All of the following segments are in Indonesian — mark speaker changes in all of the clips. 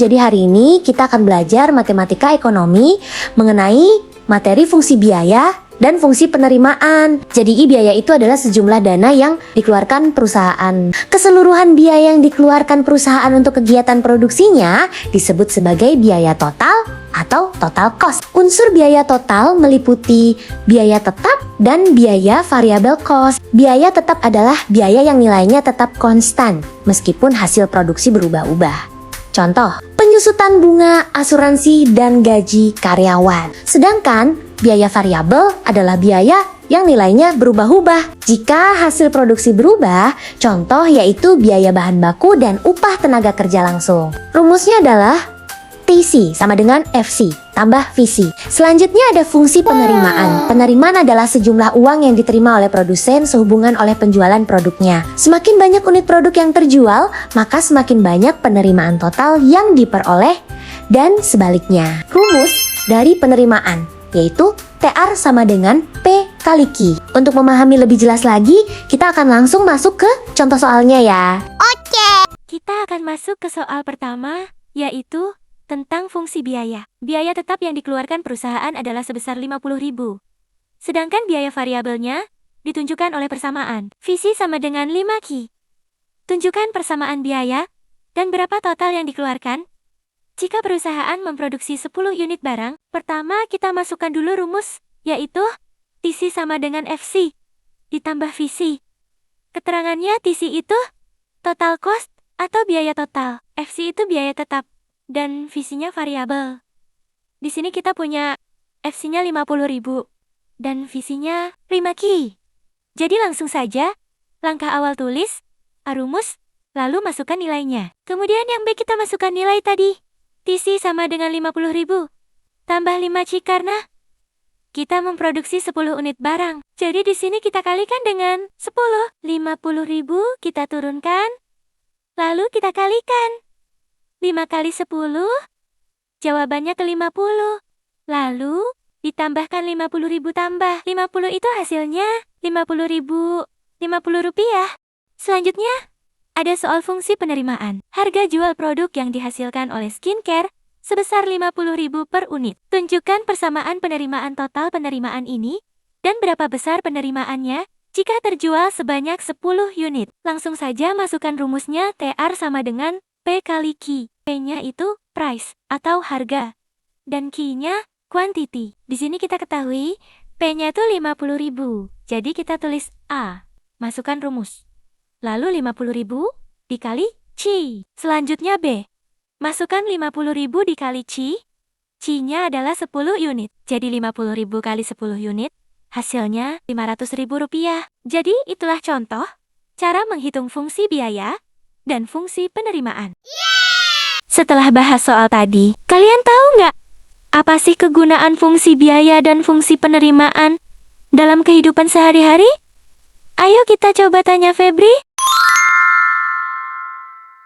Speaker 1: jadi hari ini kita akan belajar matematika ekonomi mengenai materi fungsi biaya dan fungsi penerimaan. Jadi biaya itu adalah sejumlah dana yang dikeluarkan perusahaan. Keseluruhan biaya yang dikeluarkan perusahaan untuk kegiatan produksinya disebut sebagai biaya total atau total cost. Unsur biaya total meliputi biaya tetap dan biaya variabel cost. Biaya tetap adalah biaya yang nilainya tetap konstan meskipun hasil produksi berubah-ubah. Contoh, penyusutan bunga, asuransi, dan gaji karyawan. Sedangkan biaya variabel adalah biaya yang nilainya berubah-ubah. Jika hasil produksi berubah, contoh yaitu biaya bahan baku dan upah tenaga kerja langsung. Rumusnya adalah TC sama dengan FC tambah VC. Selanjutnya ada fungsi penerimaan. Penerimaan adalah sejumlah uang yang diterima oleh produsen sehubungan oleh penjualan produknya. Semakin banyak unit produk yang terjual, maka semakin banyak penerimaan total yang diperoleh dan sebaliknya. Rumus dari penerimaan yaitu TR sama dengan P kali Q. Untuk memahami lebih jelas lagi, kita akan langsung masuk ke contoh soalnya ya.
Speaker 2: Oke. Kita akan masuk ke soal pertama, yaitu tentang fungsi biaya. Biaya tetap yang dikeluarkan perusahaan adalah sebesar 50.000. Sedangkan biaya variabelnya ditunjukkan oleh persamaan. VC sama dengan 5Q. Tunjukkan persamaan biaya dan berapa total yang dikeluarkan. Jika perusahaan memproduksi 10 unit barang, pertama kita masukkan dulu rumus, yaitu TC sama dengan FC ditambah VC. Keterangannya TC itu total cost atau biaya total. FC itu biaya tetap. Dan VC-nya variabel. Di sini kita punya FC-nya 50.000 dan VC-nya 5Q. Jadi langsung saja, langkah awal tulis, rumus, lalu masukkan nilainya. Kemudian yang B kita masukkan nilai tadi. TC sama dengan 50.000 tambah 5Q karena kita memproduksi 10 unit barang. Jadi di sini kita kalikan dengan 10. 50.000 kita turunkan, lalu kita kalikan. 5 kali 10, jawabannya ke 50. Lalu, ditambahkan 50.000 tambah 50 itu hasilnya 50.000, 50 rupiah. Selanjutnya, ada soal fungsi penerimaan. Harga jual produk yang dihasilkan oleh skincare sebesar 50.000 per unit. Tunjukkan persamaan penerimaan total penerimaan ini dan berapa besar penerimaannya jika terjual sebanyak 10 unit. Langsung saja masukkan rumusnya TR sama dengan P kali Q. P-nya itu price atau harga dan Q-nya quantity. Di sini kita ketahui P-nya itu 50.000. Jadi kita tulis A. Masukkan rumus. Lalu 50.000 dikali C. Selanjutnya B. Masukkan 50.000 dikali C. C-nya adalah 10 unit. Jadi 50.000 kali 10 unit hasilnya 500.000 rupiah. Jadi itulah contoh cara menghitung fungsi biaya dan fungsi penerimaan. Setelah bahas soal tadi, kalian tahu nggak apa sih kegunaan fungsi biaya dan fungsi penerimaan dalam kehidupan sehari-hari? Ayo kita coba tanya Febri.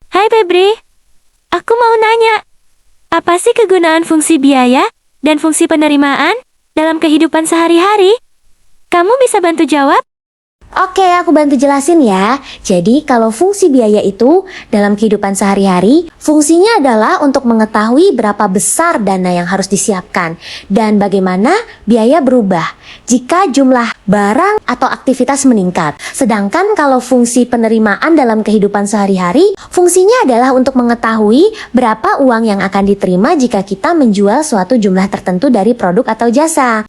Speaker 2: Hai Febri, aku mau nanya, apa sih kegunaan fungsi biaya dan fungsi penerimaan dalam kehidupan sehari-hari? Kamu bisa bantu jawab?
Speaker 1: Oke, aku bantu jelasin ya. Jadi kalau fungsi biaya itu dalam kehidupan sehari-hari, fungsinya adalah untuk mengetahui berapa besar dana yang harus disiapkan dan bagaimana biaya berubah jika jumlah barang atau aktivitas meningkat. Sedangkan kalau fungsi penerimaan dalam kehidupan sehari-hari, fungsinya adalah untuk mengetahui berapa uang yang akan diterima jika kita menjual suatu jumlah tertentu dari produk atau jasa.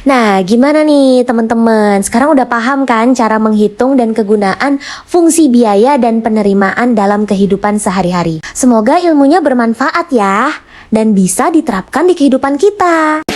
Speaker 1: Nah, gimana nih teman-teman? Sekarang udah paham kan cara menghitung dan kegunaan fungsi biaya dan penerimaan dalam kehidupan sehari-hari? Semoga ilmunya bermanfaat ya, dan bisa diterapkan di kehidupan kita.